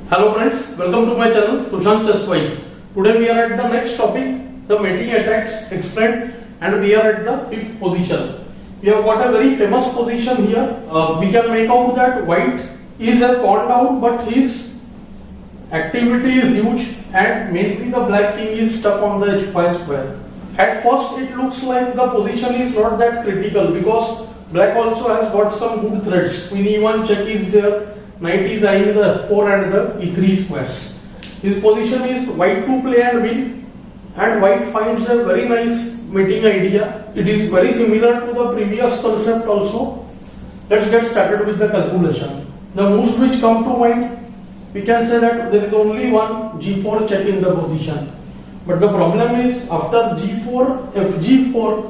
Hello friends, welcome to my channel Sushant Chesswise. Today we are at the next topic, the mating attacks explained, and we are at the fifth position. We have got a very famous position here. We can make out that white is a pawn down, but his activity is huge, and mainly the black king is stuck on the h5 square. At first it looks like the position is not that critical because black also has got some good threats. Queen e1 check is there, knight is eyeing the f4 and the e3 squares. His position is white to play and win, and white finds a very nice mating idea. It is very similar to the previous concept also. Let's get started with the calculation. The moves which come to mind, we can say that there is only one g4 check in the position. But the problem is after g4, fg4,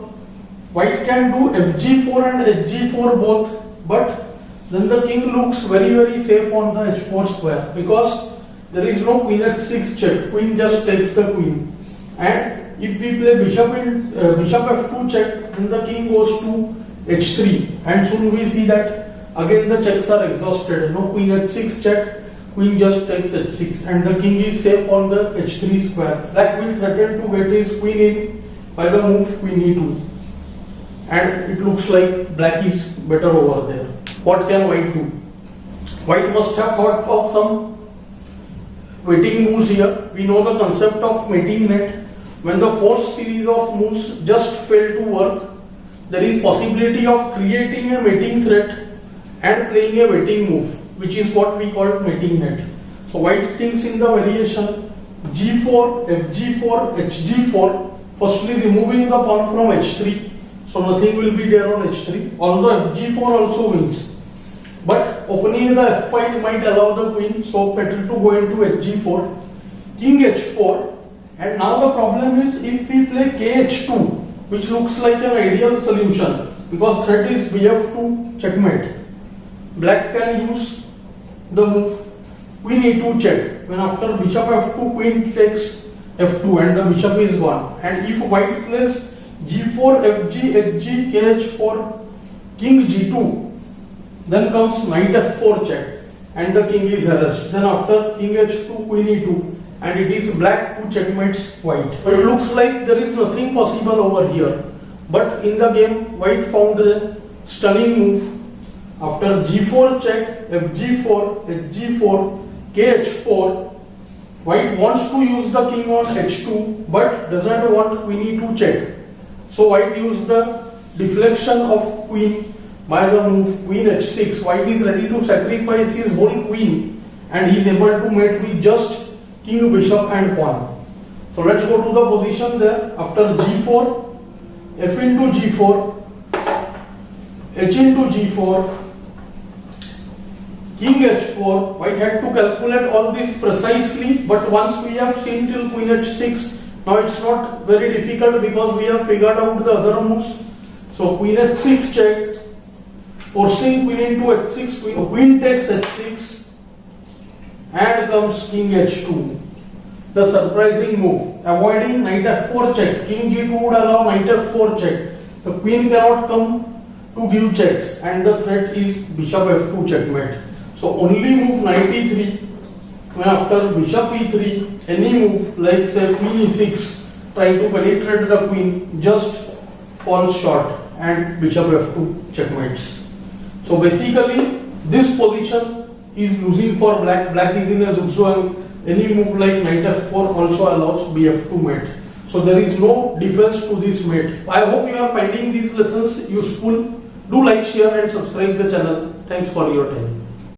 white can do fg4 and hg4 both, but then the king looks very safe on the h4 square because there is no queen h6 check. Queen just takes the queen, and if we play bishop f2 check, then the king goes to h3, and soon we see that again the checks are exhausted. No queen h6 check, queen just takes h6, and the king is safe on the h3 square. Black will threaten to get his queen in by the move queen e2, and it looks like black is better over there. What can white do? White must have thought of some mating moves here. We know the concept of mating net. When the first series of moves just fail to work, there is possibility of creating a mating threat and playing a mating move, which is what we call mating net. So white thinks in the variation g4, fg4, hg4, firstly removing the pawn from h3, so nothing will be there on h3, although fg4 also wins. But opening the f5 might allow the queen, so better to go into hg4, king h4, and now the problem is if we play kh2, which looks like an ideal solution because threat is bf2 checkmate. Black can use the move queen e2 check, when after bishop f2 queen takes f2 and the bishop is gone, and if white plays g4, fg, hg, kh4, king g2, then comes knight f4 check and the king is harassed. Then after king h2, queen e2, and it is black who checkmates white. But it looks like there is nothing possible over here. But in the game, white found a stunning move. After g4 check, fg4, hg4, kh4, white wants to use the king on h2 but doesn't want queen e2 check. So white used the deflection of queen by the move queen h6. White is ready to sacrifice his whole queen, and he is able to mate with just king, bishop and pawn. So let's go to the position there. After g4, f into g4, h into g4, king h4. White had to calculate all this precisely, but once we have seen till queen h6, now it's not very difficult because we have figured out the other moves. So queen h6 check, forcing queen into h6, queen takes h6, and comes king h2. The surprising move, avoiding knight f4 check. King g2 would allow knight f4 check. The queen cannot come to give checks, and the threat is bishop f2 checkmate. So only move knight e3, when after bishop e3, any move like say queen e6, try to penetrate the queen, just falls short and bishop f2 checkmates. So basically this position is losing for black. Black is in a zugzwang. Any move like knight f4 also allows bf2 mate. So there is no defense to this mate. I hope you are finding these lessons useful. Do like, share and subscribe the channel. Thanks for your time.